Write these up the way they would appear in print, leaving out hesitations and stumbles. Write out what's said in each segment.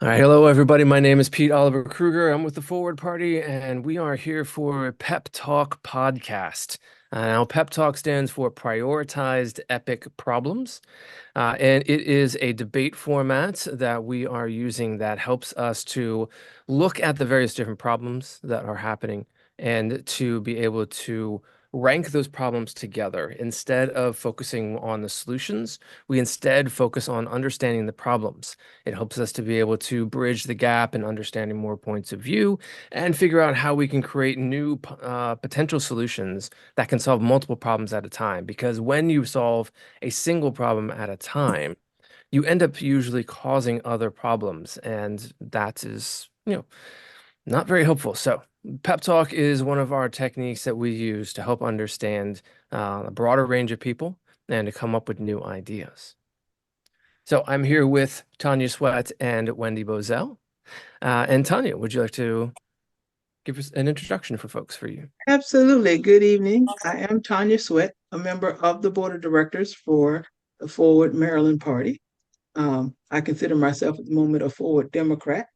All right, hello everybody. My name is Pete Oliver Kruger. I'm with the Forward Party, and we are here for PEP Talk podcast. Now, PEP Talk stands for Prioritized Epic Problems, and it is a debate format that we are using that helps us to look at the various different problems that are happening and to be able to rank those problems together. Instead of focusing on the solutions, we instead focus on understanding the problems. It helps us to be able to bridge the gap in understanding more points of view and figure out how we can create new potential solutions that can solve multiple problems at a time. Because when you solve a single problem at a time, you end up usually causing other problems, and that is, not very helpful. So, pep talk is one of our techniques that we use to help understand a broader range of people and to come up with new ideas. So, I'm here with Tanya Sweat and Wendy Bozel. And Tanya, would you like to give us an introduction for folks for you? Absolutely. Good evening. I am Tanya Sweat, a member of the board of directors for the Forward Maryland Party. I consider myself at the moment a forward Democrat.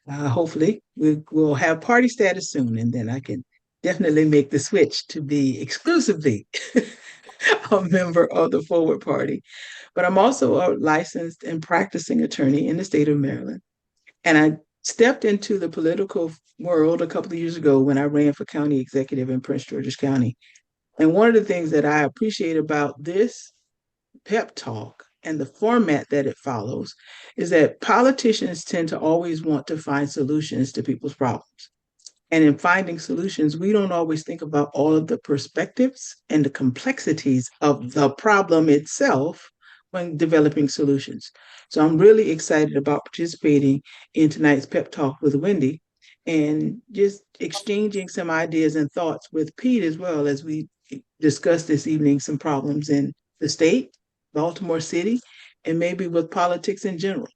Hopefully, we will have party status soon, and then I can definitely make the switch to be exclusively a member of the Forward Party. But I'm also a licensed and practicing attorney in the state of Maryland. And I stepped into the political world a couple of years ago when I ran for county executive in Prince George's County. And one of the things that I appreciate about this pep talk and the format that it follows is that politicians tend to always want to find solutions to people's problems. And in finding solutions, we don't always think about all of the perspectives and the complexities of the problem itself when developing solutions. So I'm really excited about participating in tonight's pep talk with Wendy and just exchanging some ideas and thoughts with Pete as well as we discuss this evening some problems in the state, Baltimore City, and maybe with politics in general.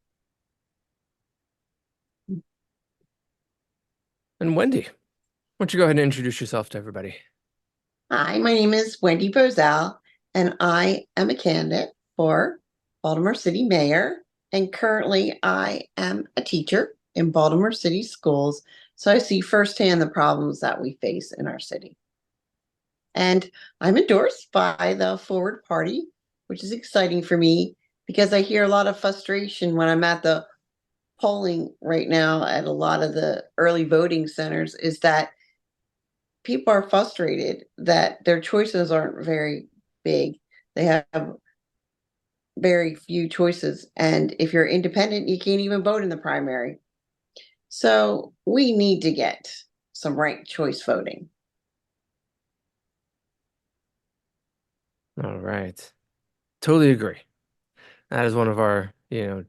And Wendy, why don't you go ahead and introduce yourself to everybody? Hi, my name is Wendy Bozel, and I am a candidate for Baltimore City Mayor. And currently, I am a teacher in Baltimore City schools. So I see firsthand the problems that we face in our city. And I'm endorsed by the Forward Party, which is exciting for me because I hear a lot of frustration when I'm at the polling right now at a lot of the early voting centers is that people are frustrated that their choices aren't very big. They have very few choices. And if you're independent, you can't even vote in the primary. So we need to get some ranked choice voting. All right. Totally agree. That is one of our,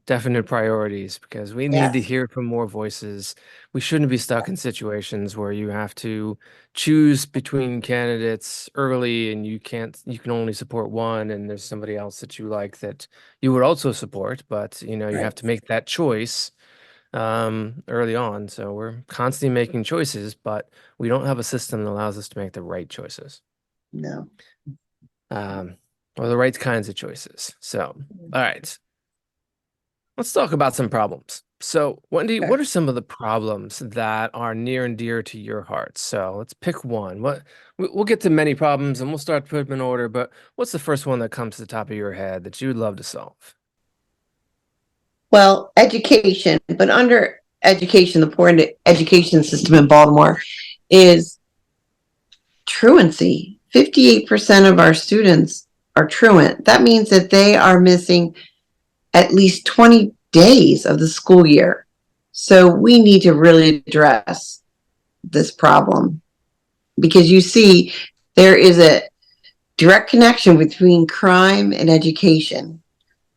definite priorities because we need to Yes. hear from more voices. We shouldn't be stuck in situations where you have to choose between candidates early and you can only support one and there's somebody else that you like that you would also support, but you have Right. to make that choice early on. So we're constantly making choices, but we don't have a system that allows us to make the right choices. No. Um, or the right kinds of choices. So, all right. Let's talk about some problems. So, Wendy, Okay. what are some of the problems that are near and dear to your heart? So, let's pick one. We'll get to many problems and we'll start to put them in order, but what's the first one that comes to the top of your head that you'd love to solve? Well, education, but under education, the poor education system in Baltimore is truancy. 58% of our students are truant. That means that they are missing at least 20 days of the school year. So we need to really address this problem because you see, there is a direct connection between crime and education.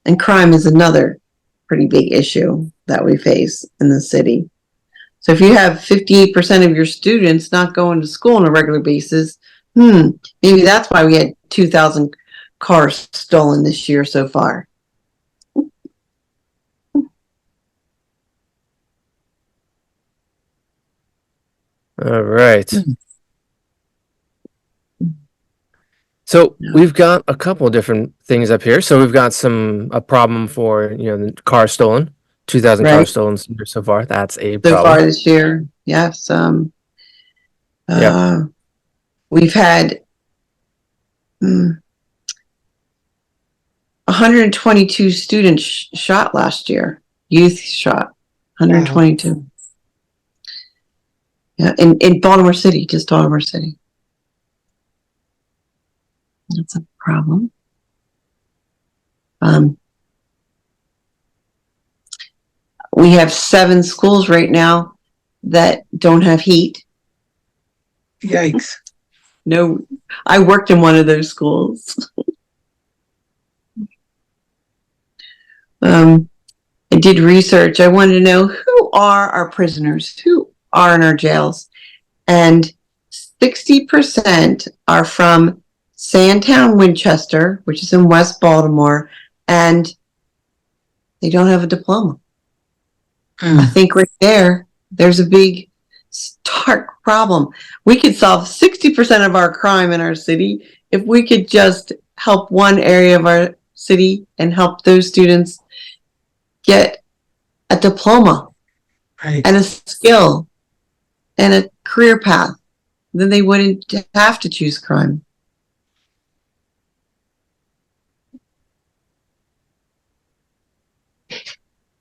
And crime is another pretty big issue that we face in the city. So if you have 58% of your students not going to school on a regular basis, maybe that's why we had 2,000 cars stolen this year so far. All right. Mm. So No. we've got a couple of different things up here. So we've got a problem for, the car stolen, 2,000 right? cars stolen so far. That's a So far problem. this year. Yes. Yep. We've had 122 students shot last year. Youth shot. Wow. 122. Yeah, in Baltimore City, just Baltimore City. That's a problem. We have 7 schools right now that don't have heat. Yikes. No, I worked in one of those schools. I did research. I wanted to know who are our prisoners, who are in our jails, and 60% are from Sandtown, Winchester, which is in West Baltimore, and they don't have a diploma. I think right there's a big, stark problem. We could solve 60% of our crime in our city if we could just help one area of our city and help those students get a diploma Right. and a skill and a career path. Then they wouldn't have to choose crime.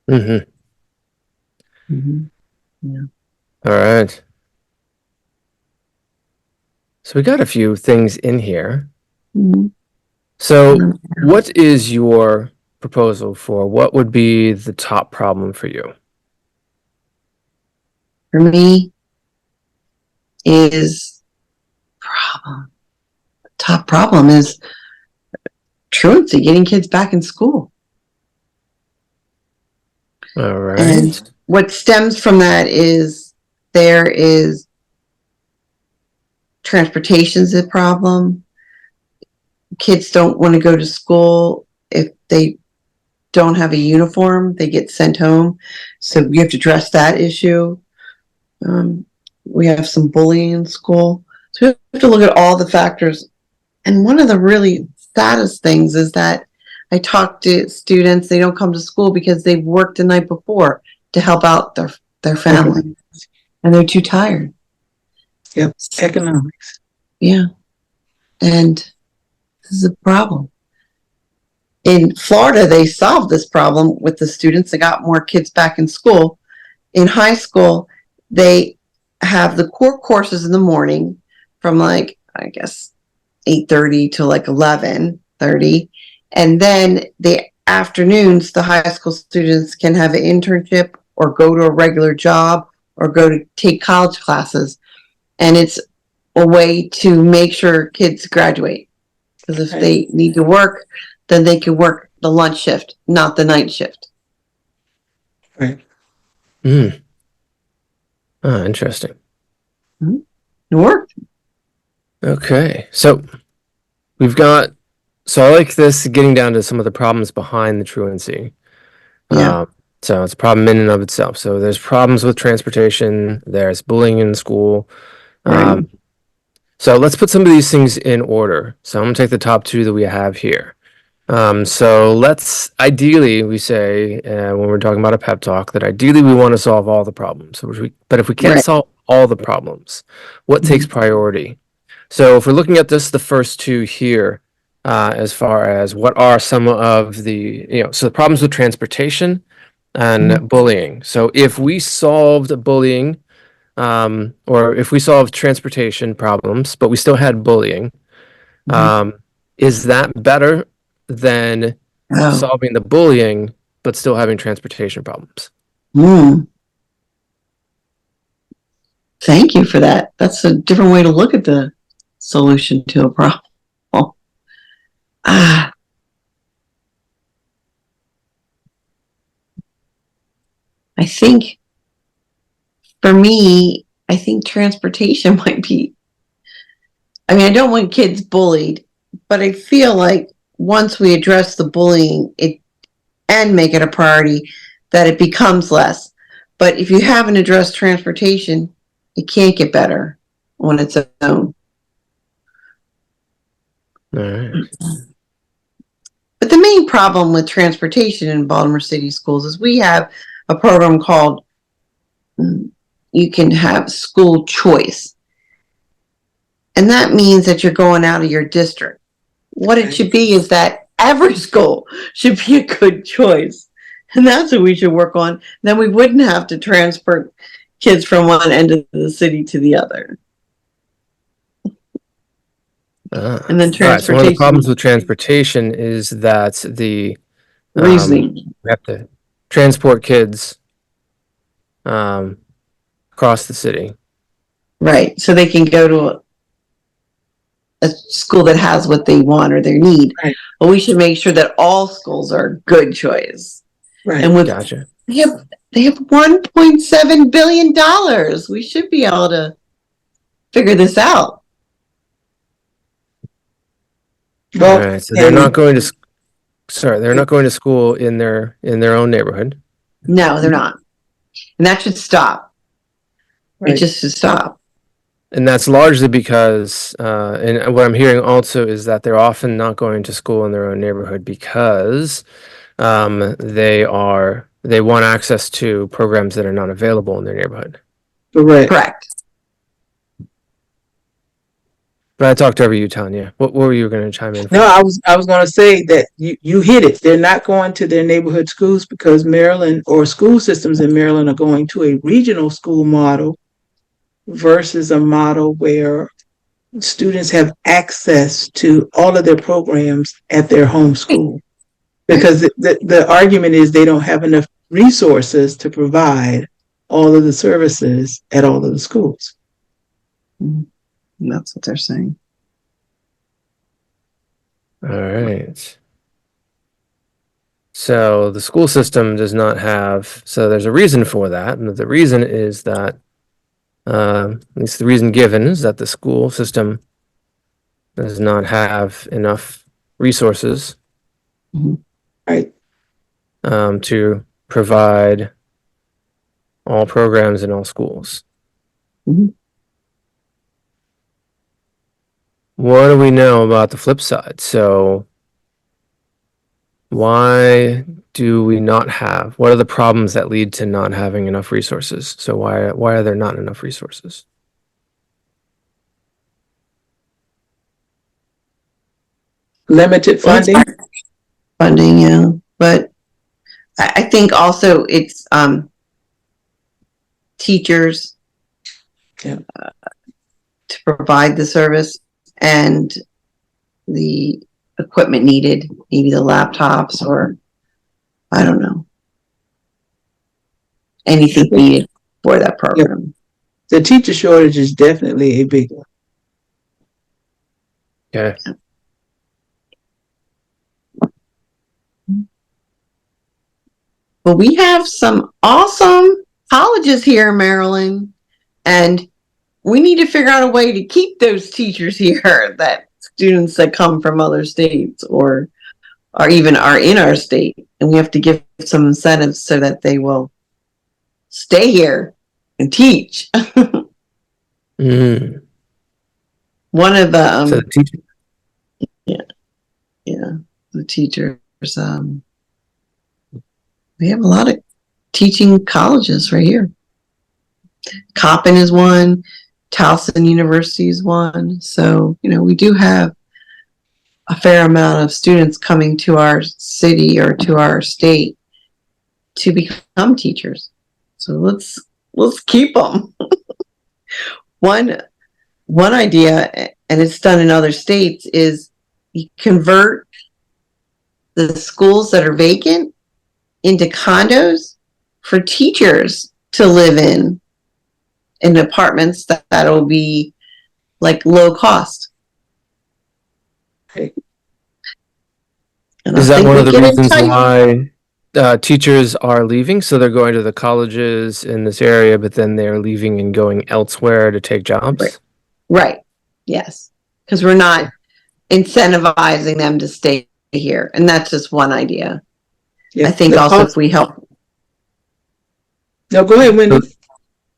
Mm-hmm. Yeah. All right. So we got a few things in here. So what is your proposal for what would be the top problem for you? For me, is problem. Top problem is truancy, getting kids back in school. All right. And what stems from that is there is transportation's a problem. Kids don't want to go to school if they don't have a uniform, they get sent home. So we have to address that issue. We have some bullying in school. So we have to look at all the factors. And one of the really saddest things is that I talk to students, they don't come to school because they've worked the night before to help out their family. And they're too tired. Yep. Economics. Yeah. And this is a problem. In Florida, they solved this problem with the students. They got more kids back in school. In high school, they have the core courses in the morning from like, I guess, 8:30 to like 11:30. And then the afternoons, the high school students can have an internship or go to a regular job or go to take college classes. And it's a way to make sure kids graduate. Because if they need to work, then they can work the lunch shift, not the night shift. Right. Oh, interesting. It worked. Okay. So I like this getting down to some of the problems behind the truancy. Yeah. So it's a problem in and of itself. So there's problems with transportation, there's bullying in school. Right. So let's put some of these things in order. So I'm gonna take the top 2 that we have here. So let's ideally we say when we're talking about a pep talk that ideally we want to solve all the problems. But if we can't solve all the problems, what takes priority? So if we're looking at this, the first 2 here, as far as what are some of the so the problems with transportation and bullying. So if we solved bullying, or if we solved transportation problems, but we still had bullying, is that better than solving the bullying but still having transportation problems? Thank you for that. That's a different way to look at the solution to a problem. I think for me, I think transportation might be, I mean, I don't want kids bullied, but I feel like once we address the bullying and make it a priority, that it becomes less. But if you haven't addressed transportation, it can't get better on its own. All right. But the main problem with transportation in Baltimore City schools is we have a program called you can have school choice. And that means that you're going out of your district. What it should be is that every school should be a good choice. And that's what we should work on. Then we wouldn't have to transfer kids from one end of the city to the other. And then All right. So one of the transportation problems with transportation is that the reasoning. we have to transport kids across the city. Right. So they can go to a school that has what they want or their need. Right. But we should make sure that all schools are a good choice. Right. And with Gotcha. they have $1.7 billion. We should be able to figure this out. Well, All right. So they're not going to. Sorry, they're not going to school in their own neighborhood. No, they're not. And that should stop. Right. It just should stop. And that's largely because, and what I'm hearing also is that they're often not going to school in their own neighborhood because they want access to programs that are not available in their neighborhood. Correct. But I talked over you, Tanya. What were you going to chime in for? No, I was going to say that you hit it. They're not going to their neighborhood schools because Maryland or school systems in Maryland are going to a regional school model versus a model where students have access to all of their programs at their home school. Because the argument is they don't have enough resources to provide all of the services at all of the schools. Mm-hmm. That's what they're saying. All right. So the school system does not have, so there's a reason for that. And the reason is that, at least the reason given is that the school system does not have enough resources Right. To provide all programs in all schools. Mhm. What do we know about the flip side? So why do we not have, what are the problems that lead to not having enough resources? So why are there not enough resources? Limited funding. Funding, yeah. But I think also it's teachers to provide the service and the equipment needed, maybe the laptops or I don't know, anything needed for that program. The teacher shortage is definitely a big one. Okay. But we have some awesome colleges here in Maryland, and we need to figure out a way to keep those teachers here, that students that come from other states or even are in our state. And we have to give some incentives so that they will stay here and teach. Mm. One of the So the teacher. The teachers. We have a lot of teaching colleges right here. Coppin is one. Towson University is one. So, we do have a fair amount of students coming to our city or to our state to become teachers. So let's keep them. One idea, and it's done in other states, is you convert the schools that are vacant into condos for teachers to live in apartments that'll be like low cost. Okay. Is that one of the reasons why teachers are leaving? So they're going to the colleges in this area, but then they're leaving and going elsewhere to take jobs? Right. Yes. Because we're not incentivizing them to stay here. And that's just one idea. I think also if we help. No, go ahead, Wendy.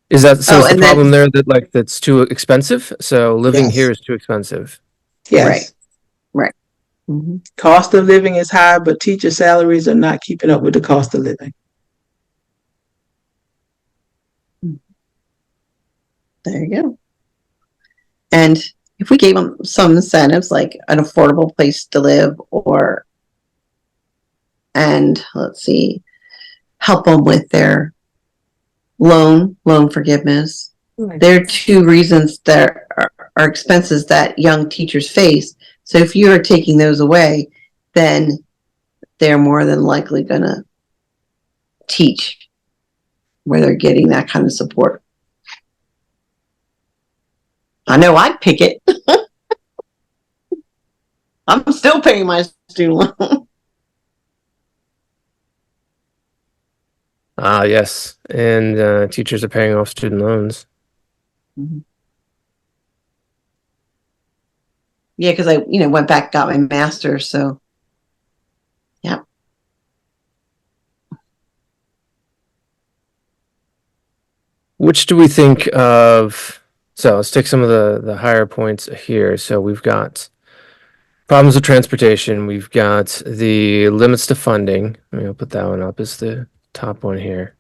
Is that so? Is the problem there that that's too expensive? So living here is too expensive. Yes. Right. Mm-hmm. Cost of living is high, but teacher salaries are not keeping up with the cost of living. There you go. And if we gave them some incentives, like an affordable place to live, and let's see, help them with their loan forgiveness. Right. There are two reasons that are expenses that young teachers face. So if you are taking those away, then they're more than likely going to teach where they're getting that kind of support. I know I'd pick it. I'm still paying my student loan. Yes. And teachers are paying off student loans. Mm-hmm. Yeah, because I, went back, got my master's, so yeah. Which do we think of? So let's take some of the higher points here. So we've got problems with transportation. We've got the limits to funding. I'll put that one up as the top one here.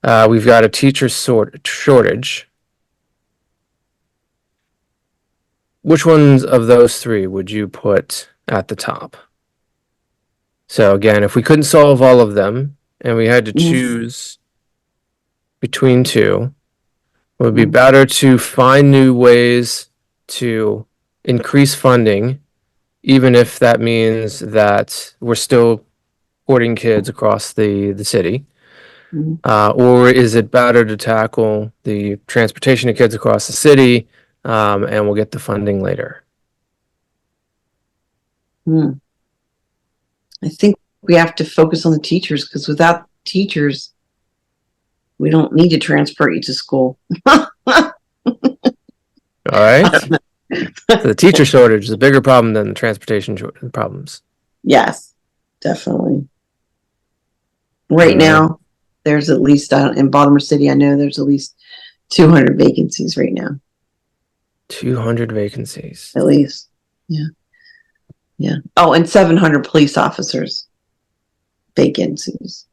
We've got a teacher shortage. Which ones of those three would you put at the top? So again, if we couldn't solve all of them and we had to choose between two, it would be better to find new ways to increase funding, even if that means that we're still supporting kids across the city. Or is it better to tackle the transportation of kids across the city, and we'll get the funding later? I think we have to focus on the teachers, because without teachers, we don't need to transfer you to school. All right. So the teacher shortage is a bigger problem than the transportation problems. Yes, definitely. Right now, there's at least, in Baltimore City, I know there's at least 200 vacancies right now. 200 vacancies. At least. Yeah. Yeah. Oh, and 700 police officers vacancies.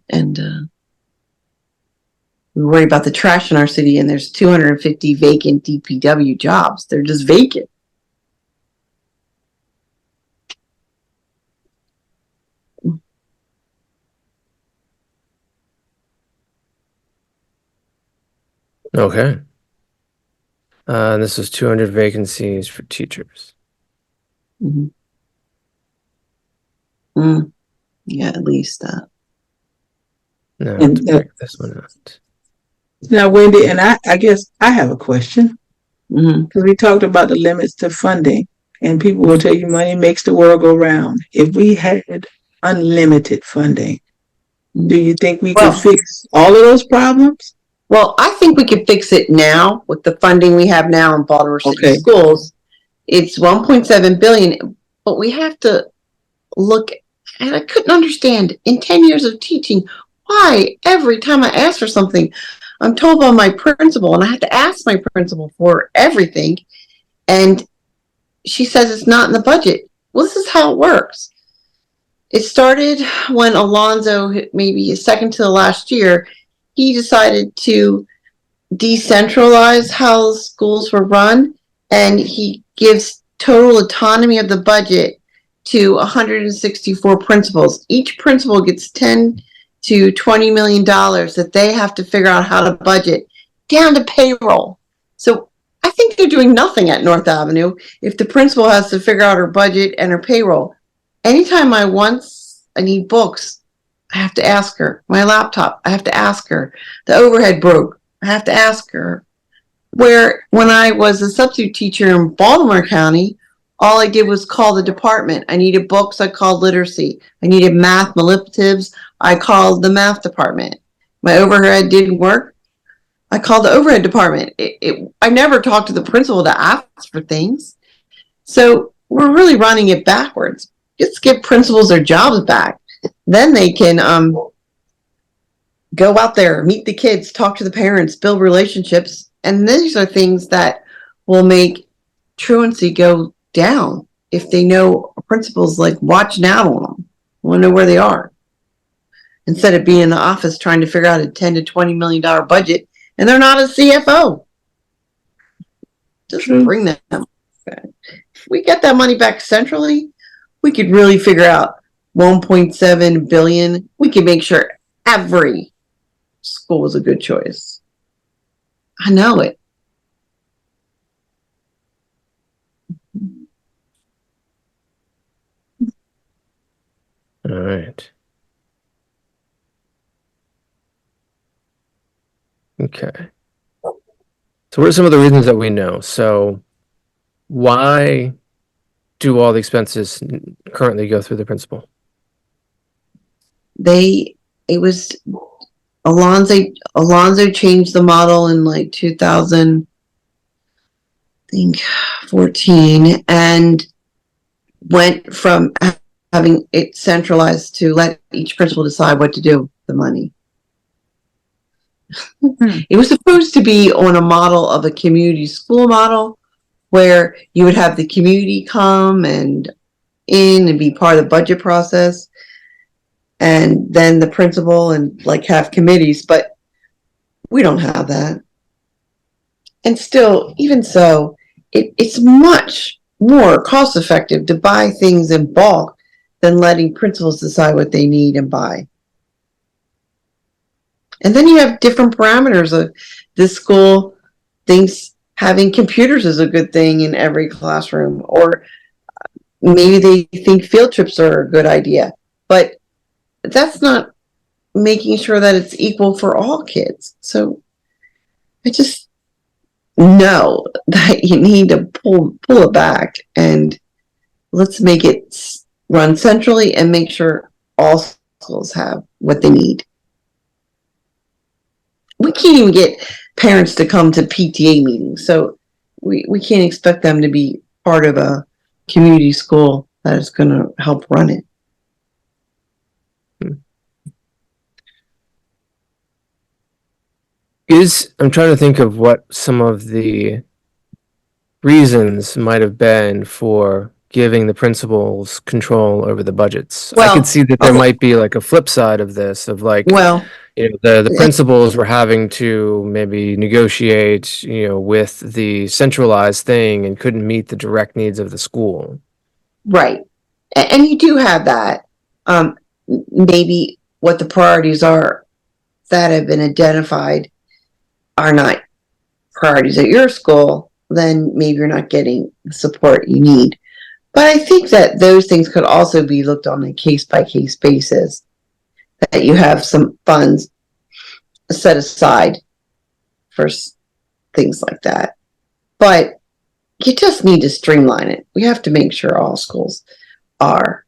And we worry about the trash in our city, and there's 250 vacant DPW jobs. They're just vacant. Okay. This is 200 vacancies for teachers. Yeah, at least that. No, to break this one out. Now, Wendy, and I guess I have a question. Because we talked about the limits to funding, and people will tell you money makes the world go round. If we had unlimited funding, do you think we could fix all of those problems? Well, I think we could fix it now with the funding we have now in Baltimore City schools. It's $1.7 billion, but we have to look. And I couldn't understand in 10 years of teaching why every time I ask for something, I'm told by my principal, and I have to ask my principal for everything, and she says it's not in the budget. Well, this is how it works. It started when Alonzo, maybe second to the last year, he decided to decentralize how schools were run, and he gives total autonomy of the budget to 164 principals. Each principal gets $10 to $20 million that they have to figure out how to budget down to payroll. So I think they're doing nothing at North Avenue if the principal has to figure out her budget and her payroll. Anytime I need books, I have to ask her. My laptop, I have to ask her. The overhead broke, I have to ask her. Where when I was a substitute teacher in Baltimore County, all I did was call the department. I needed books, I called literacy. I needed math manipulatives, I called the math department. My overhead didn't work, I called the overhead department. I never talked to the principal to ask for things. So we're really running it backwards. Just give principals their jobs back. Then they can go out there, meet the kids, talk to the parents, build relationships. And these are things that will make truancy go down if they know principals like watching out on them, want to know where they are. instead of being in the office trying to figure out a $10 to $20 million budget, and they're not a CFO. Just bring them back. If we get that money back centrally, we could really figure out 1.7 billion. We could make sure every school is a good choice. I know it. All right. Okay. So what are some of the reasons that we know? So why do all the expenses currently go through the principal? It was Alonzo changed the model in like 2014 and went from having it centralized to let each principal decide what to do with the money. It was supposed to be on a model of a community school model where you would have the community come and be part of the budget process, and then the principal and like have committees, but we don't have that. And still, even so, it's much more cost effective to buy things in bulk than letting principals decide what they need and buy. And then you have different parameters of this school thinks having computers is a good thing in every classroom, or maybe they think field trips are a good idea, but that's not making sure that it's equal for all kids. So I just know that you need to pull it back and let's make it run centrally and make sure all schools have what they need. We can't even get parents to come to PTA meetings, so we can't expect them to be part of a community school that is going to help run it. I'm trying to think of what some of the reasons might have been for giving the principals control over the budgets. I could see that there might be like a flip side of this, of like, the principals were having to maybe negotiate, with the centralized thing and couldn't meet the direct needs of the school. Right. And you do have that. Maybe what the priorities are that have been identified are not priorities at your school, then maybe you're not getting the support you need. But I think that those things could also be looked on a case-by-case basis, that you have some funds set aside for things like that. But you just need to streamline it. We have to make sure all schools are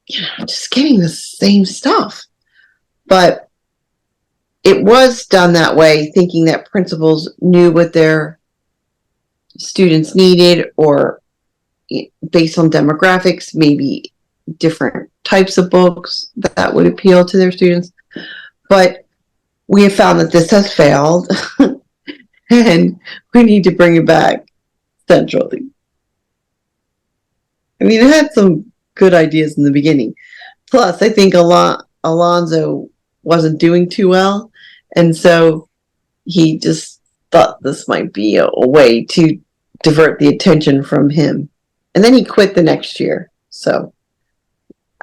just getting the same stuff. But it was done that way, thinking that principals knew what their students needed, or based on demographics, maybe different types of books that would appeal to their students. But we have found that this has failed and we need to bring it back centrally. I mean, it had some good ideas in the beginning. Plus, I think Alonzo wasn't doing too well, and so he just thought this might be a way to divert the attention from him. And then he quit the next year. So,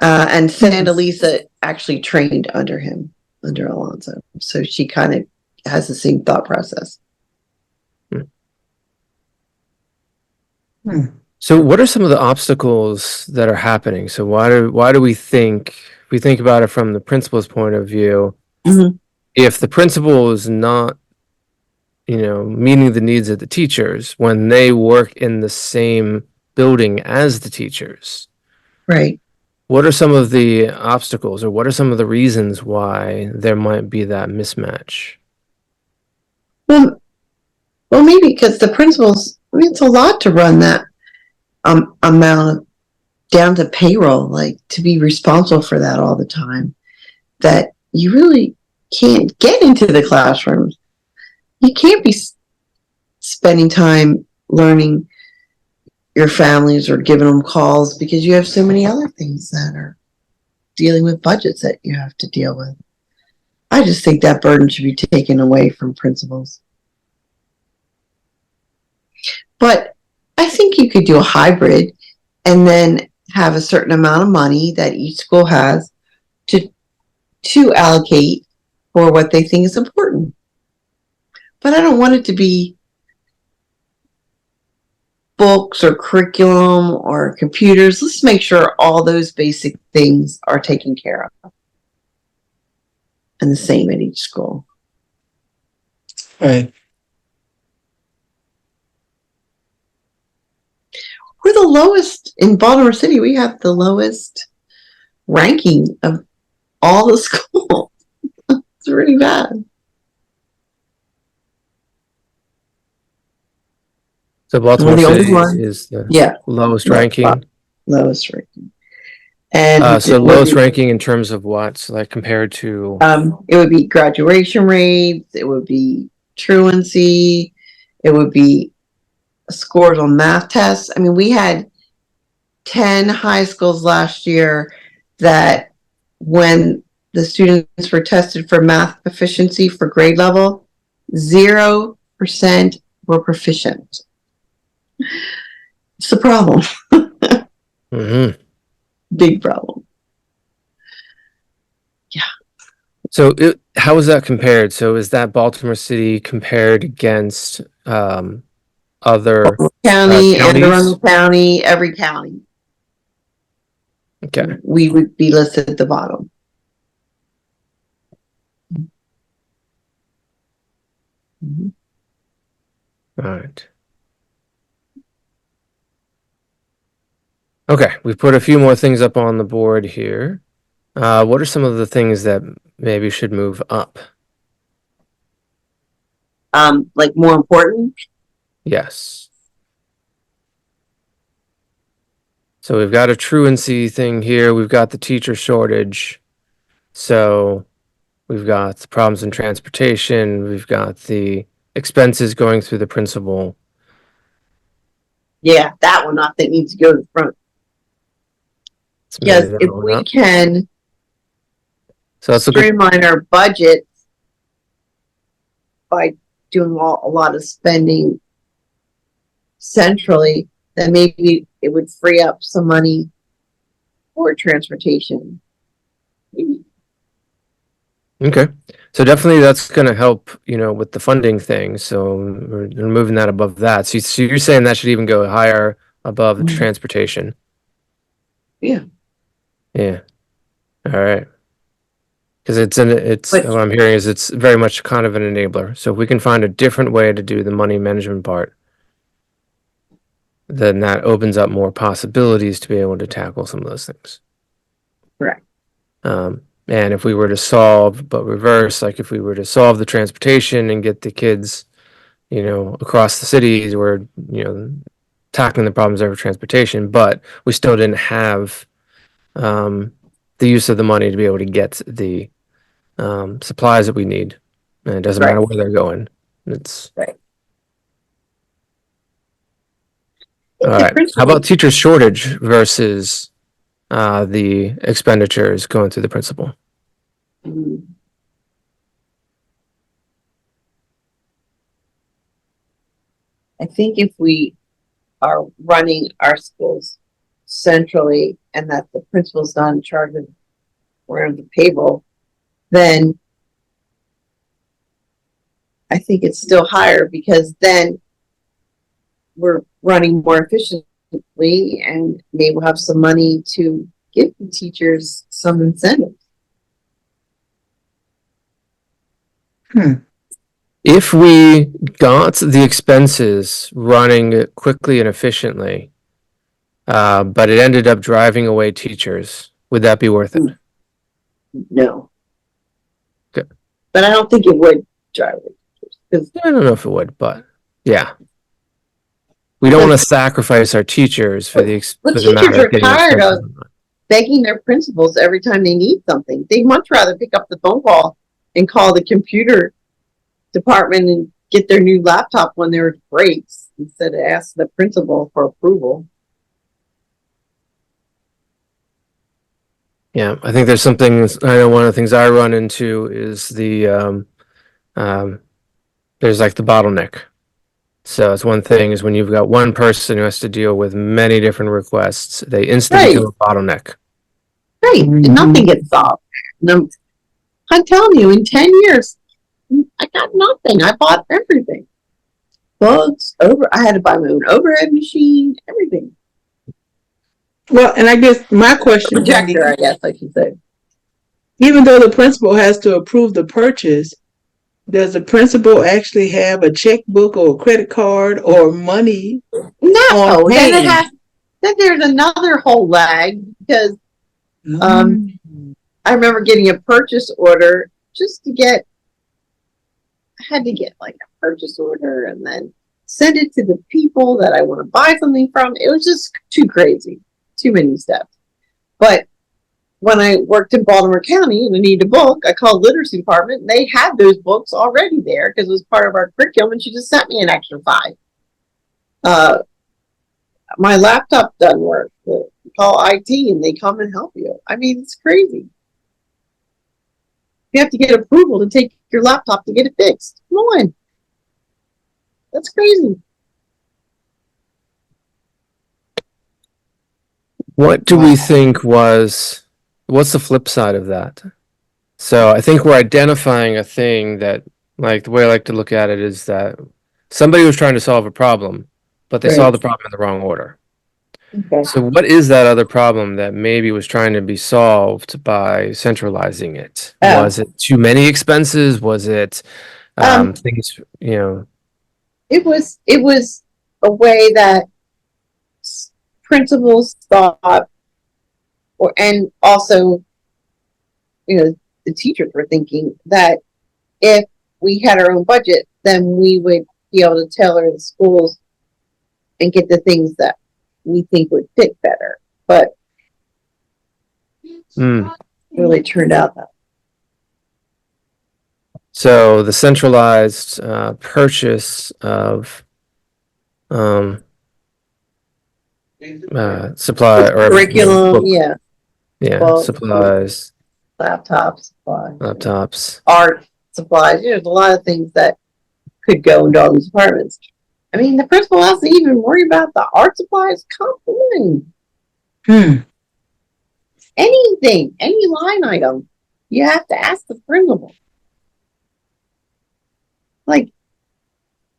and Sandalisa actually trained under him, under Alonzo. So she kind of has the same thought process. So what are some of the obstacles that are happening? So why do we think, if we think about it from the principal's point of view, if the principal is not, meeting the needs of the teachers when they work in the same building as the teachers, right? What are some of the obstacles, or what are some of the reasons why there might be that mismatch? Well, maybe because the principals, it's a lot to run that amount of, down to payroll, like to be responsible for that all the time, that you really can't get into the classrooms. You can't be spending time learning your families or giving them calls because you have so many other things that are dealing with budgets that you have to deal with. I just think that burden should be taken away from principals. But I think you could do a hybrid and then have a certain amount of money that each school has to allocate for what they think is important. But I don't want it to be books or curriculum or computers. Let's make sure all those basic things are taken care of. And the same at each school. Right. We're the lowest in Baltimore City. We have the lowest ranking of all the schools. It's really bad. So Baltimore We're the only City one. is the Yeah, lowest ranking. lowest ranking. And So lowest ranking in terms of what? So like compared to it would be graduation rates, it would be truancy, it would be scores on math tests. I mean, we had 10 high schools last year that when the students were tested for math proficiency for grade level, 0% were proficient. It's a problem. Mhm. Big problem. Yeah. So how is that compared? So is that Baltimore City compared against other County, Anne counties? Arundel County, every county. Okay. We would be listed at the bottom. Mhm. All right. Okay, we've put a few more things up on the board here. What are some of the things that maybe should move up? Like more important? Yes. So we've got a truancy thing here. We've got the teacher shortage. So we've got the problems in transportation. We've got the expenses going through the principal. Yeah, that one I think needs to go to the front. Let's Because move that if one we up. can So let's look at streamline our budget by doing a lot of spending centrally, then maybe it would free up some money for transportation. Okay. So definitely that's going to help, with the funding thing. So we're moving that above that. So you're saying that should even go higher above the transportation. Yeah. Yeah. All right. Because But what I'm hearing is it's very much kind of an enabler. So if we can find a different way to do the money management part, then that opens up more possibilities to be able to tackle some of those things. correct. And if we were to solve, but reverse, like if we were to solve the transportation and get the kids, across the cities, we're, tackling the problems over transportation, but we still didn't have the use of the money to be able to get the supplies that we need. And it doesn't matter Right. where they're going. It's Right. all right. How about teacher shortage versus the expenditures going through the principal? I think if we are running our schools centrally and that the principal's not in charge of around the table, then I think it's still higher because then we're running more efficiently and maybe we'll have some money to give the teachers some incentives. If we got the expenses running quickly and efficiently, but it ended up driving away teachers, would that be worth it? No. Okay. But I don't think it would drive it. I don't know if it would, but yeah. We don't want to sacrifice our teachers for the teachers matter are of getting tired expenses. of begging their principals every time they need something. They'd much rather pick up the phone call and call the computer department and get their new laptop when there breaks instead of ask the principal for approval. Yeah, I think there's something. I know one of the things I run into is um, there's like the bottleneck. So it's one thing is when you've got one person who has to deal with many different requests, they instantly Right, become a bottleneck. right. And nothing gets solved. No, I'm telling you, in 10 years, I got nothing. I bought everything. Books, I had to buy my own overhead machine, everything. Well, and I guess my question, Wendy, Projector, I guess I should say. even though the principal has to approve the purchase, does the principal actually have a checkbook or a credit card or money on No, hand? then there's another whole lag because Mm. I remember getting a purchase order just to get, I had to get like a purchase order and then send it to the people that I want to buy something from. It was just too crazy, too many steps. But when I worked in Baltimore County and I needed a book, I called literacy department and they had those books already there because it was part of our curriculum, and she just sent me an extra 5. My laptop doesn't work. You call IT and they come and help you. I mean, it's crazy. You have to get approval to take your laptop to get it fixed. Come on. That's crazy. What do we think what's the flip side of that? So I think we're identifying a thing that, like, the way I like to look at it is that somebody was trying to solve a problem, but they Right. solved the problem in the wrong order. Okay. So what is that other problem that maybe was trying to be solved by centralizing it? Oh. Was it too many expenses? Was it things, It was a way that principals thought, and also, the teachers were thinking that if we had our own budget, then we would be able to tailor the schools and get the things that we think would fit better. But mm. really turned out that. So the centralized purchase of supply or Curriculum, books, supplies, laptops, laptops. art supplies. There's a lot of things that could go into all these departments. I mean, the principal has to even worry about the art supplies. Come on. Anything, any line item, you have to ask the principal. Like,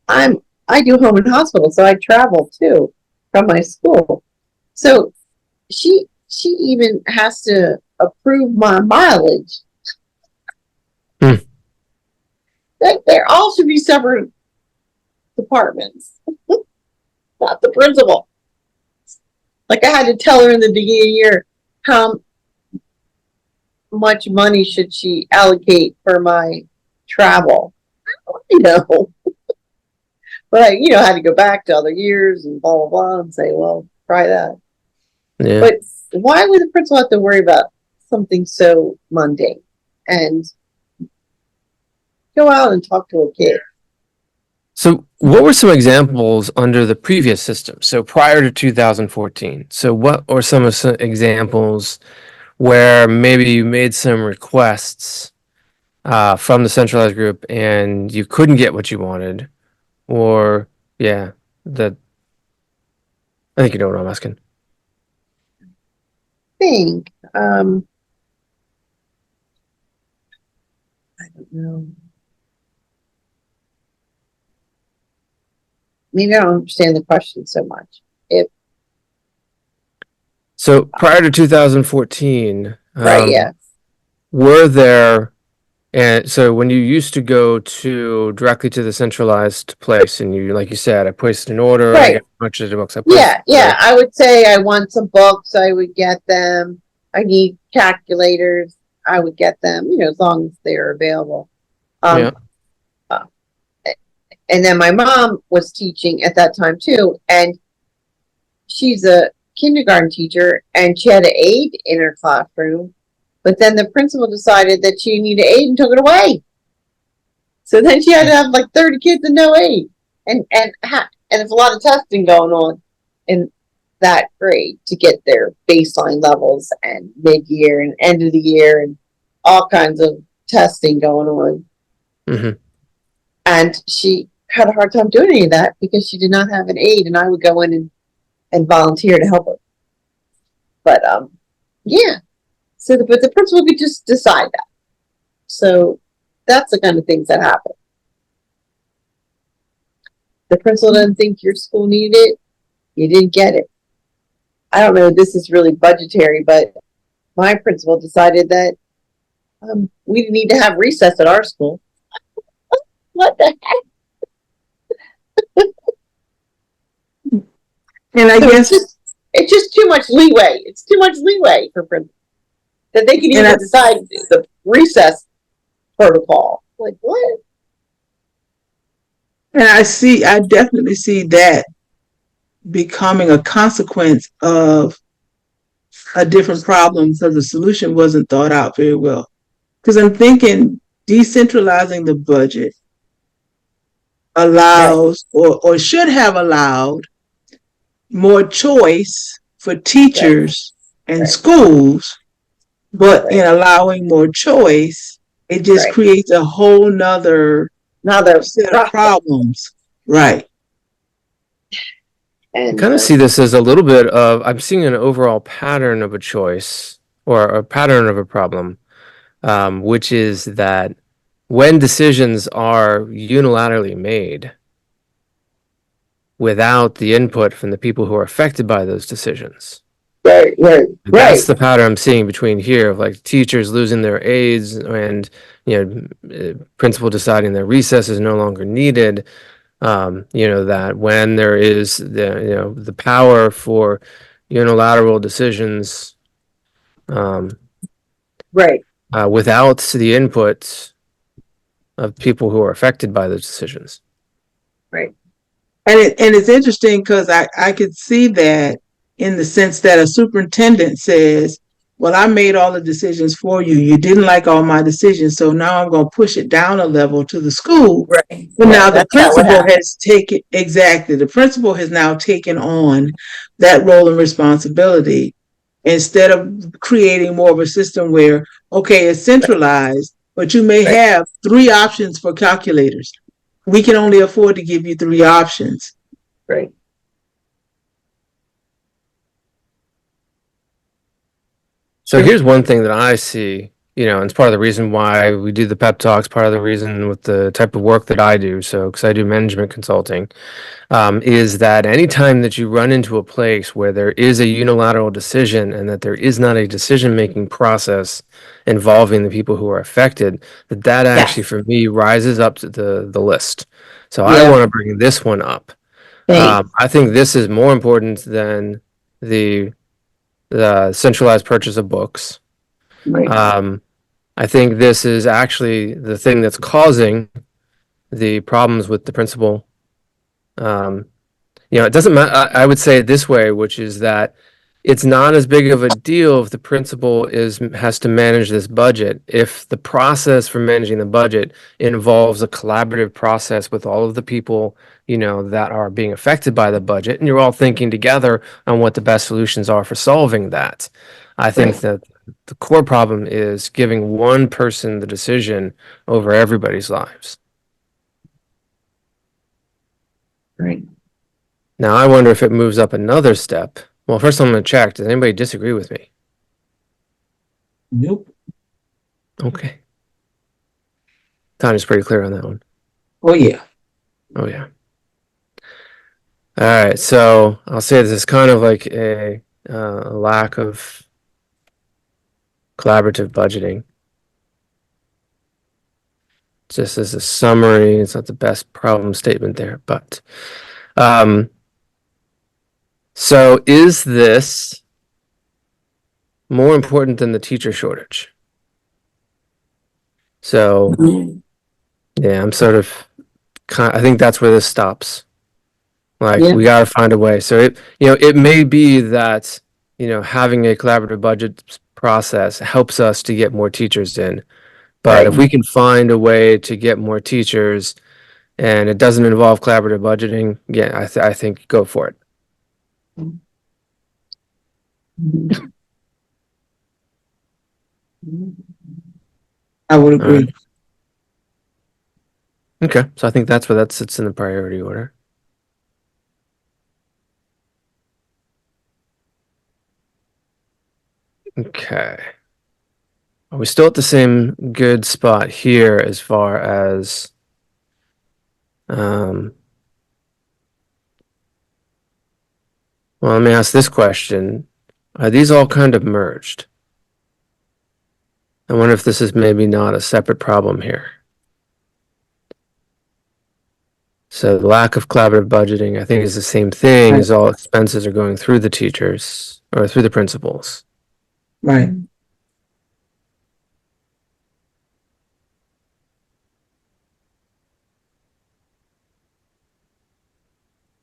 I do home and hospital, so I travel too from my school. So she even has to approve my mileage. There all should be separate departments, not the principal. Like, I had to tell her in the beginning of the year how much money should she allocate for my travel. I know. But I, had to go back to other years and blah, blah, blah, and say, well, try that. Yeah. But why would the principal have to worry about something so mundane and go out and talk to a kid? So what were some examples under the previous system? So prior to 2014. So what were some examples where maybe you made some requests from the centralized group and you couldn't get what you wanted? Or, yeah, I think you know what I'm asking. Think, I don't know. Maybe I don't understand the question so much. So prior to 2014, Right, yeah. were there, and so when you used to go directly to the centralized place and you, like you said, I placed an order, I Right. got a bunch of the books, I placed Yeah, an order. yeah. I would say I want some books, I would get them. I need calculators, I would get them, as long as they're available. Yeah. And then my mom was teaching at that time too, and she's a kindergarten teacher, and she had an aide in her classroom, but then the principal decided that she needed aid and took it away. So then she had to have like 30 kids and no aid, and there's a lot of testing going on in that grade to get their baseline levels and mid-year and end of the year and all kinds of testing going on. Mm-hmm. And she had a hard time doing any of that because she did not have an aide, and I would go in and volunteer to help her. But yeah. So but the principal could just decide that. So that's the kind of things that happen. The principal doesn't think your school needed it, you didn't get it. I don't know if this is really budgetary, but my principal decided that we didn't need to have recess at our school. What the heck? And I So guess it's just too much leeway. It's too much leeway for principals that they can even decide the recess protocol. Like what? and I definitely see that becoming a consequence of a different problem because the solution wasn't thought out very well. Because I'm thinking decentralizing the budget allows or should have allowed more choice for teachers and schools, but in allowing more choice, it just creates a whole nother set of problems. Right. I kind of see this as a little bit of, I'm seeing an overall pattern of a choice or a pattern of a problem, which is that when decisions are unilaterally made without the input from the people who are affected by those decisions. That's the pattern I'm seeing between here of like teachers losing their aides and, principal deciding that recess is no longer needed. That when there is the power for unilateral decisions, without the input of people who are affected by those decisions. Right. And it's interesting because I could see that in the sense that a superintendent says, well, I made all the decisions for you. You didn't like all my decisions, so now I'm going to push it down a level to the school. Right. But now the principal has taken, exactly, the principal has now taken on that role and responsibility instead of creating more of a system where, okay, it's centralized, but you may have 3 options for calculators. We can only afford to give you 3 options. Right. So here's one thing that I see, and it's part of the reason why we do the PEP Talks, part of the reason with the type of work that I do, so because I do management consulting, is that anytime that you run into a place where there is a unilateral decision and that there is not a decision-making process involving the people who are affected, that actually, for me, rises up to the list. So I want to bring this one up. I think this is more important than the centralized purchase of books. I think this is actually the thing that's causing the problems with the principal. It doesn't matter. I would say it this way, which is that it's not as big of a deal if the principal has to manage this budget. If the process for managing the budget involves a collaborative process with all of the people, that are being affected by the budget, and you're all thinking together on what the best solutions are for solving that. I think that the core problem is giving one person the decision over everybody's lives. Right. Now, I wonder if it moves up another step. Well, first I'm going to check. Does anybody disagree with me? Nope. Okay. Tanya's pretty clear on that one. Oh, yeah. Oh, yeah. All right. So I'll say this is kind of like a lack of collaborative budgeting. Just as a summary, it's not the best problem statement there, but so is this more important than the teacher shortage? So yeah, I'm sort of I think that's where this stops. Like we got to find a way. So it may be that, having a collaborative budget process helps us to get more teachers in. But if we can find a way to get more teachers and it doesn't involve collaborative budgeting, yeah, I think go for it. I would All right. agree. Okay, so I think that's where that sits in the priority order. Okay. Are we still at the same good spot here as far as well, let me ask this question. Are these all kind of merged? I wonder if this is maybe not a separate problem here. So the lack of collaborative budgeting, I think, is the same thing Right. as all expenses are going through the teachers or through the principals. Right.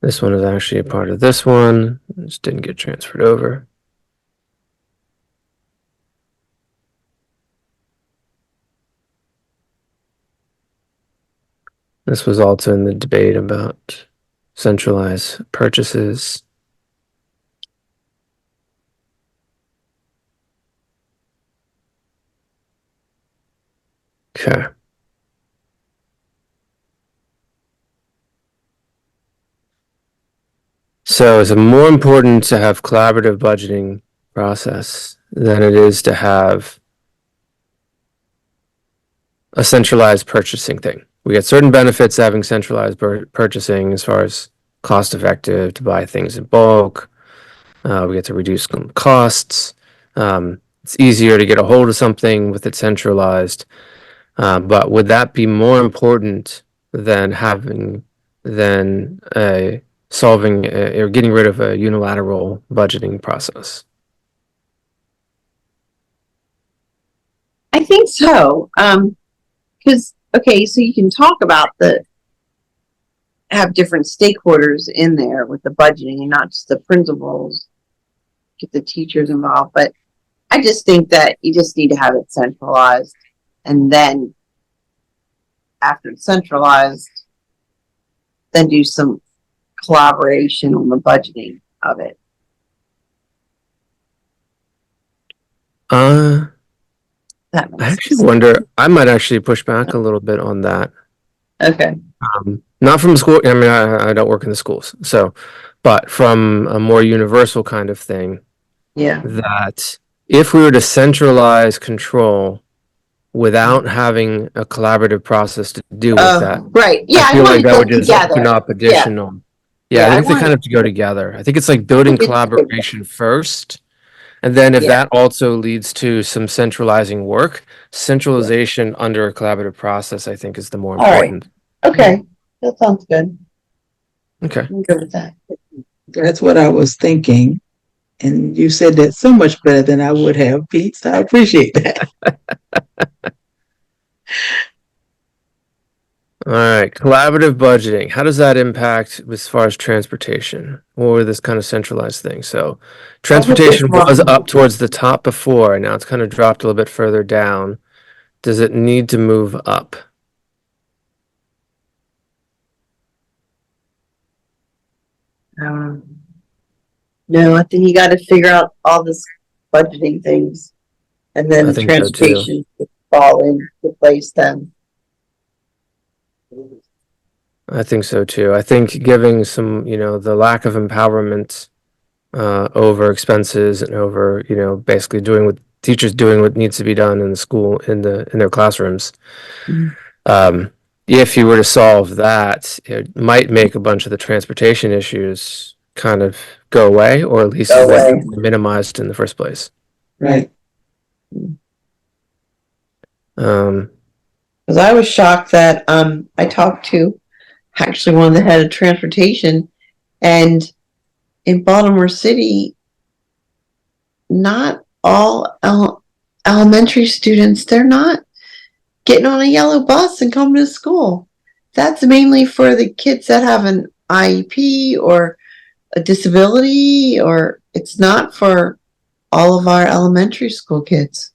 This one is actually a part of this one. It just didn't get transferred over. This was also in the debate about centralized purchases. Okay. So is it more important to have collaborative budgeting process than it is to have a centralized purchasing thing? We get certain benefits having centralized purchasing as far as cost effective to buy things in bulk. We get to reduce costs. It's easier to get a hold of something with it centralized. But would that be more important than solving or getting rid of a unilateral budgeting process? I think so. Because okay, so you can talk about have different stakeholders in there with the budgeting and not just the principals, get the teachers involved. But I just think that you just need to have it centralized, and then after it's centralized, then do some collaboration on the budgeting of it. I actually wonder, I might actually push back a little bit on that. Okay. Not from school. I mean, I don't work in the schools, so, but from a more universal kind of thing, Yeah. that if we were to centralize control without having a collaborative process to do with that, right. Yeah, I feel like that would them just open together. up additional. Yeah, I think they kind of have to go together. I think it's like building collaboration first. And then if that also leads to some centralizing work, centralization under a collaborative process, I think is the more All right. important. Okay. That sounds good. Okay. I'm good with that. That's what I was thinking. And you said that so much better than I would have, Pete. So I appreciate that. All right. Collaborative budgeting. How does that impact as far as transportation or this kind of centralized thing? So transportation was up towards the top before, and now it's kind of dropped a little bit further down. Does it need to move up? No, I think you got to figure out all this budgeting things, and then I the think so too. transportation would fall into place then. I think so too. I think giving some, the lack of empowerment over expenses and over, basically teachers doing what needs to be done in the school in their classrooms. If you were to solve that, it might make a bunch of the transportation issues kind of go away, or at least minimized in the first place. Right. Because I was shocked that I talked to actually one of the head of transportation, and in Baltimore City, not all elementary students, they're not getting on a yellow bus and coming to school. That's mainly for the kids that have an IEP or a disability, or it's not for all of our elementary school kids.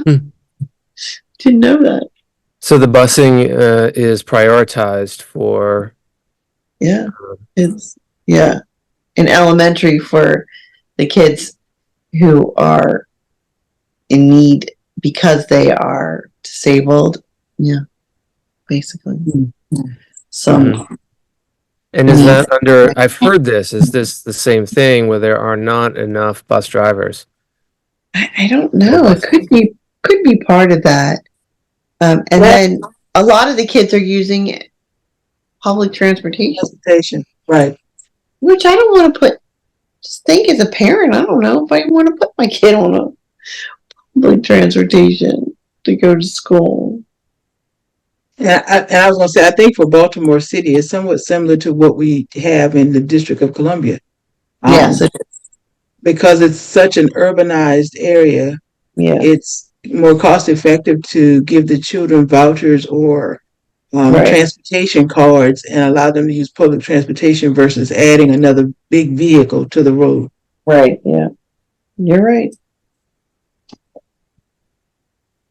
Didn't know that. So the busing is prioritized for it's in elementary for the kids who are in need because they are disabled. Yeah, basically. Some Mhm. And is that under, I've heard this, is this the same thing where there are not enough bus drivers I don't or know. It buses? could be part of that. And then a lot of the kids are using public transportation, Right. which I don't want to put. Just think as a parent, I don't know if I want to put my kid on a public transportation to go to school. And I was going to say, I think for Baltimore City, it's somewhat similar to what we have in the District of Columbia. Yes, Because it's such an urbanized area, yeah, it's more cost effective to give the children vouchers or right, transportation cards and allow them to use public transportation versus adding another big vehicle to the road. right, yeah. You're right.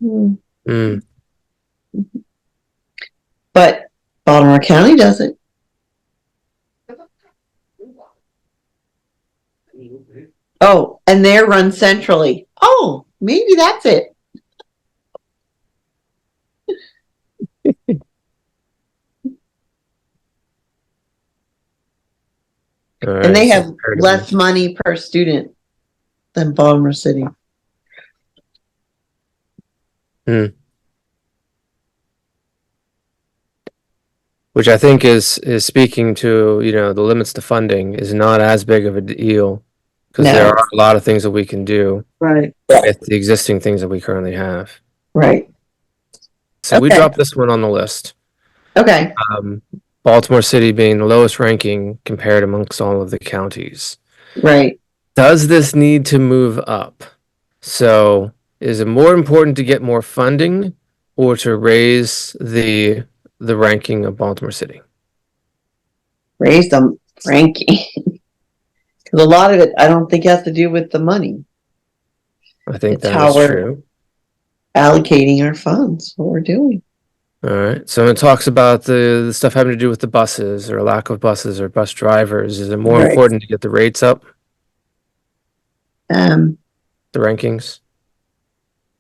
Mm. But Baltimore County doesn't. Oh, and they're run centrally. Oh, maybe that's it. All And they right. have less money per student than Baltimore City. Which I think is speaking to, the limits to funding is not as big of a deal because there No, are a lot of things that we can do Right. with the existing things that we currently have. right. So we dropped this one on the list. Okay. Baltimore City being the lowest ranking compared amongst all of the counties. Right. Does this need to move up? So is it more important to get more funding or to raise the ranking of Baltimore City? Raise them ranking. Because a lot of it, I don't think has to do with the money. I think It's that how is we're true. allocating our funds, what we're doing. All right. So it talks about the stuff having to do with the buses or lack of buses or bus drivers. Is it more Right. important to get the rates up, Um, the rankings?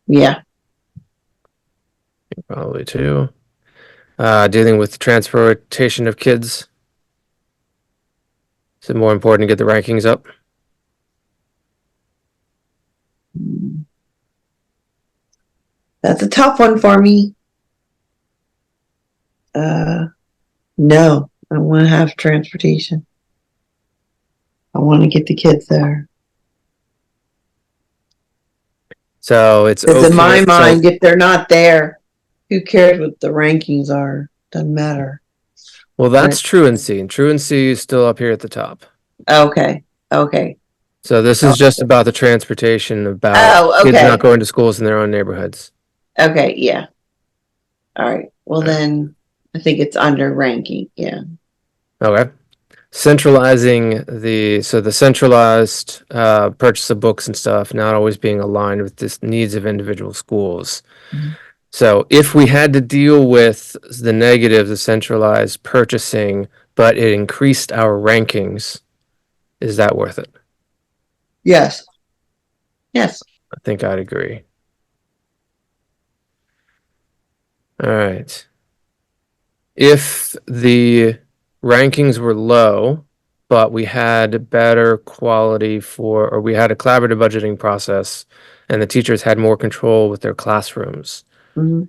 yeah. Probably too. Dealing with transportation of kids. Is it more important to get the rankings up? That's a tough one for me. No, I want to have transportation. I want to get the kids there. So it's Because in my okay. mind, if they're not there, who cares what the rankings are? Doesn't matter. Well, that's truancy, and truancy is still up here at the top. Okay. Okay. So this is just about the transportation, about Oh, kids okay. not going to schools in their own neighborhoods. Okay. Yeah. All right. Well, then I think it's under ranking. Yeah. Okay. Centralizing the centralized purchase of books and stuff not always being aligned with the needs of individual schools. Mhm. So if we had to deal with the negatives of centralized purchasing, but it increased our rankings, is that worth it? Yes. Yes. I think I'd agree. All right. If the rankings were low, but we had better quality or we had a collaborative budgeting process and the teachers had more control with their classrooms, Mhm.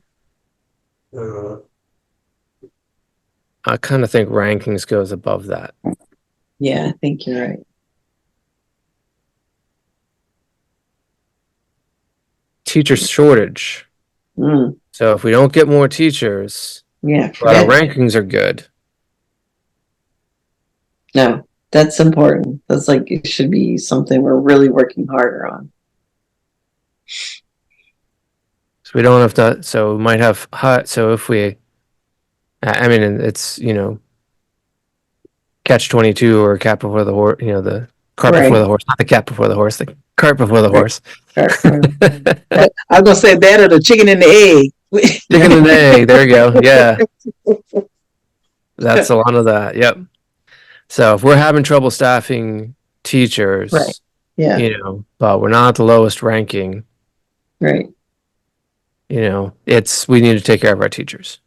I kind of think rankings goes above that. Yeah, I think you're right. Teacher shortage. Mm. So if we don't get more teachers, Yeah. but our rankings are good. No, that's important. That's like, it should be something we're really working harder on. So we don't have to, so we might have high, so if we, I mean, it's, catch 22 or cat before the horse, the cart before the horse, not the cat before the horse, the cart before the horse. I was gonna say that or the chicken and the egg. Chicken and egg, there you go. Yeah. That's a lot of that. Yep. So if we're having trouble staffing teachers, Yeah. But we're not the lowest ranking. Right. We need to take care of our teachers.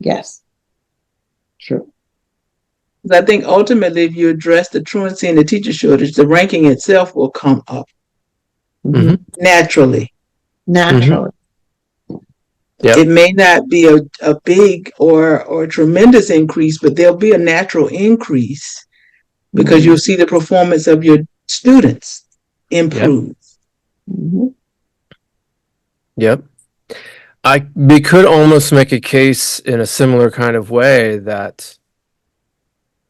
Yes. True. I think ultimately, if you address the truancy and the teacher shortage, the ranking itself will come up Mm-hmm. Mm-hmm. naturally. Mm-hmm. Naturally. It Yep. may not be a big or tremendous increase, but there'll be a natural increase because you'll see the performance of your students Yep. improve. Mm-hmm. Yep. We could almost make a case in a similar kind of way that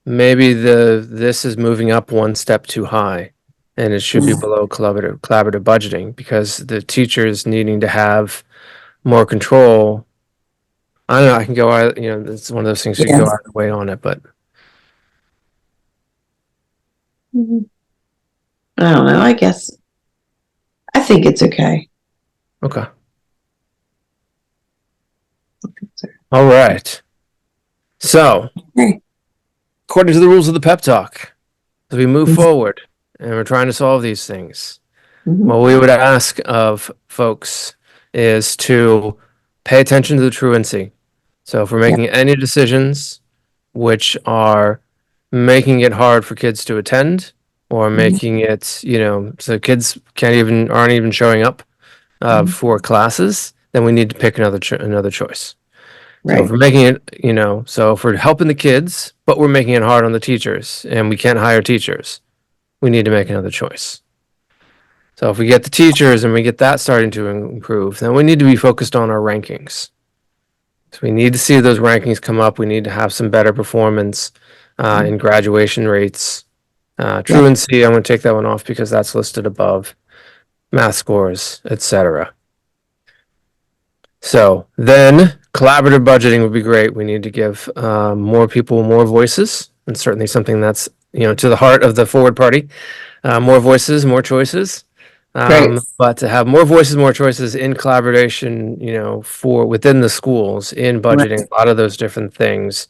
maybe this is moving up one step too high, and it should be below collaborative budgeting because the teachers needing to have more control. I don't know. I can go either, it's one of those things you can Yeah. go either way on it, but Mm-hmm. I don't know. I guess I think it's okay. okay. All right. So, Okay. according to the rules of the pep talk, as we move forward and we're trying to solve these things, Mm-hmm. what we would ask of folks is to pay attention to the truancy. So if we're Yeah. making any decisions which are making it hard for kids to attend or Mm-hmm. making it, so kids aren't even showing up Mm-hmm. for classes, then we need to pick another choice. So if Right. we're making it, so if we're helping the kids, but we're making it hard on the teachers and we can't hire teachers, we need to make another choice. So if we get the teachers and we get that starting to improve, then we need to be focused on our rankings. So we need to see those rankings come up. We need to have some better performance in graduation rates. Yeah. Truancy, I'm going to take that one off because that's listed above. Math scores, etc. So then collaborative budgeting would be great. We need to give more people more voices, and certainly something that's to the heart of the Forward Party. More voices, more choices. Right. But to have more voices, more choices in collaboration, for within the schools in Right. budgeting, a lot of those different things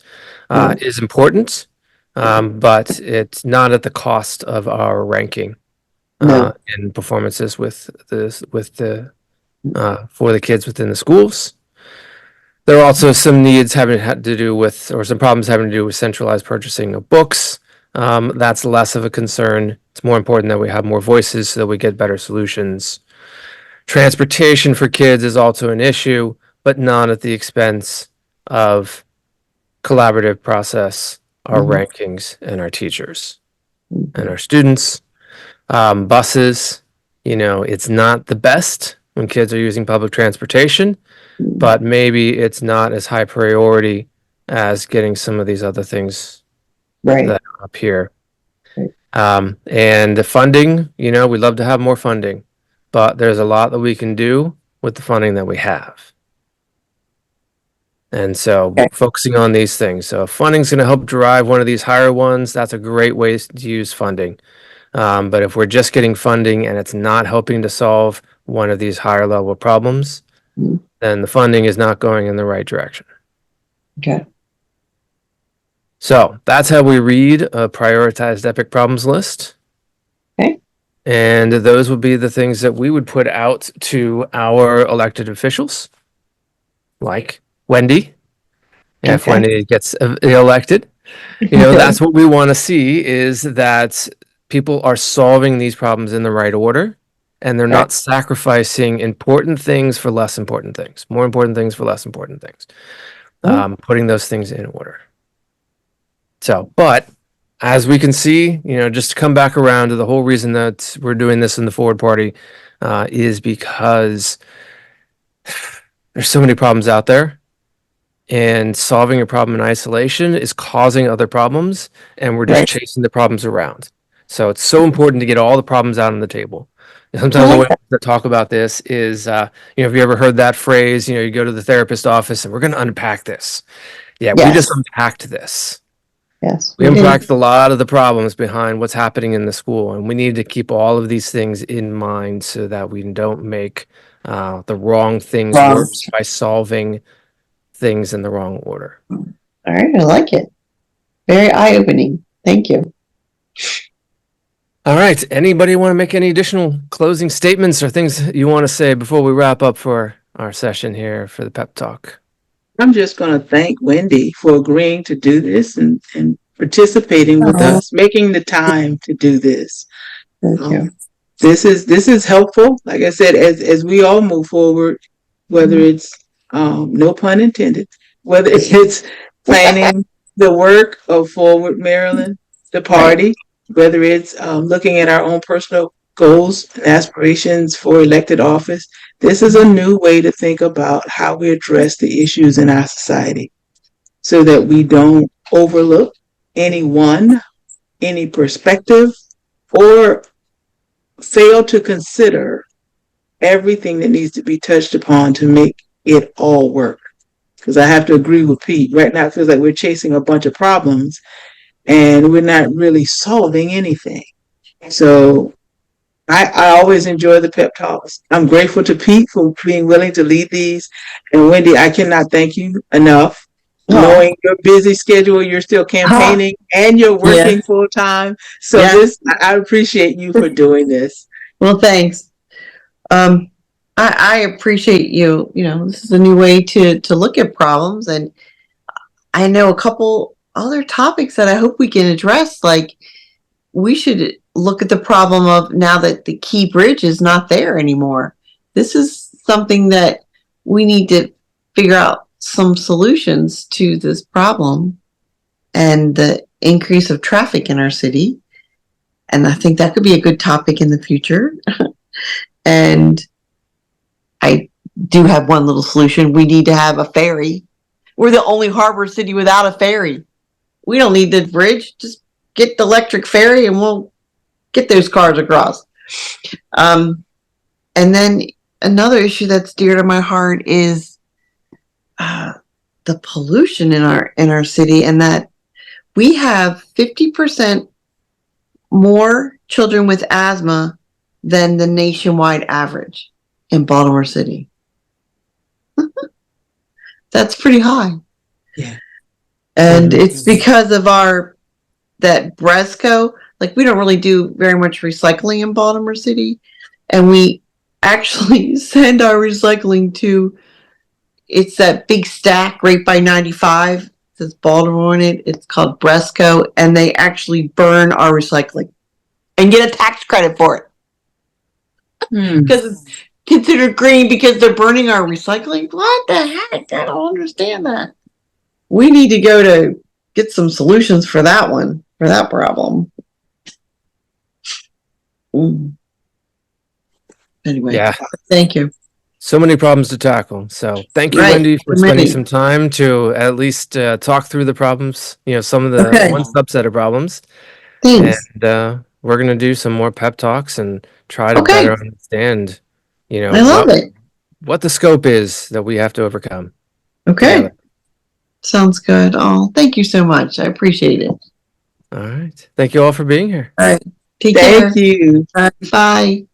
Yeah. is important, but it's not at the cost of our ranking No. in performances for the kids within the schools. There are also some needs having had to do with, or some problems having to do with centralized purchasing of books. That's less of a concern. It's more important that we have more voices so that we get better solutions. Transportation for kids is also an issue, but not at the expense of collaborative process, our Mm-hmm. rankings, and our teachers and Mm-hmm. our students. Buses, it's not the best when kids are using public transportation, but maybe it's not as high priority as getting some of these other things Right. that are up here. Right. And the funding, we'd love to have more funding, but there's a lot that we can do with the funding that we have. And so Okay. focusing on these things. So if funding's going to help drive one of these higher ones, that's a great way to use funding. But if we're just getting funding and it's not helping to solve one of these higher level problems, Mm-hmm. then the funding is not going in the right direction. Okay. So that's how we read a prioritized epic problems list. Okay. And those would be the things that we would put out to our elected officials, like Wendy, if Okay. Wendy gets elected. That's what we want to see is that people are solving these problems in the right order and they're Right. not sacrificing important things for less important things, more important things for less important things, Oh, putting those things in order. So, but as we can see, just to come back around to the whole reason that we're doing this in the Forward Party is because there's so many problems out there, and solving a problem in isolation is causing other problems, and we're just right. chasing the problems around. So it's so important to get all the problems out on the table. I Sometimes the like way that. to talk about this is, have you ever heard that phrase? You go to the therapist office and we're going to unpack this. Yeah, we just Yes. unpacked this. Yes. We We did. unpacked a lot of the problems behind what's happening in the school, and we need to keep all of these things in mind so that we don't make the wrong things Wrong. worse by solving things in the wrong order. All right. I like it. Very eye-opening. Thank you. All right. Anybody want to make any additional closing statements or things you want to say before we wrap up for our session here for the pep talk? I'm just going to thank Wendy for agreeing to do this and participating with Oh, us, making the time to do this. thank you. Um, this is helpful. Like I said, as we all move forward, whether it's no pun intended, whether it's planning the work of Forward Maryland, the Right. party, whether it's looking at our own personal goals and aspirations for elected office. This is a new way to think about how we address the issues in our society so that we don't overlook anyone, any perspective, or fail to consider everything that needs to be touched upon to make it all work. Because I have to agree with Pete. Right now, it feels like we're chasing a bunch of problems and we're not really solving anything. So I always enjoy the pep talks. I'm grateful to Pete for being willing to lead these. And Wendy, I cannot thank you enough. Oh, Knowing your busy schedule, you're still campaigning and you're yeah. working full time. So Yeah. I appreciate you for doing this. Well, thanks. Um, I appreciate you. You know, this is a new way to look at problems, and I know a couple other topics that I hope we can address. Like, we should look at the problem of now that the key bridge is not there anymore. This is something that we need to figure out some solutions to this problem and the increase of traffic in our city. And I think that could be a good topic in the future. And I do have one little solution. We need to have a ferry. We're the only harbor city without a ferry. We don't need the bridge. Just get the electric ferry and we'll get those cars across. And then another issue that's dear to my heart is the pollution in our city, and that we have 50% more children with asthma than the nationwide average in Baltimore City. That's pretty high. Yeah. And it's because of that Bresco, like we don't really do very much recycling in Baltimore City. And we actually send our recycling to, it's that big stack right by 95. It says Baltimore on it. It's called Bresco. And they actually burn our recycling and get a tax credit for it. Because it's considered green because they're burning our recycling. What the heck? I don't understand that. We need to go to get some solutions for that one, for that problem. Anyway, Yeah. thank you. So many problems to tackle. So thank you, Right. Wendy, for spending some time to at least talk through the problems, some of the one subset of problems. Thanks. And we're going to do some more pep talks and try to Okay. better understand, I love it. what the scope is that we have to overcome. Okay. Together. Sounds good. Oh, thank you so much. I appreciate it. All right. Thank you all for being here. All right. Take care. Thank you. Bye.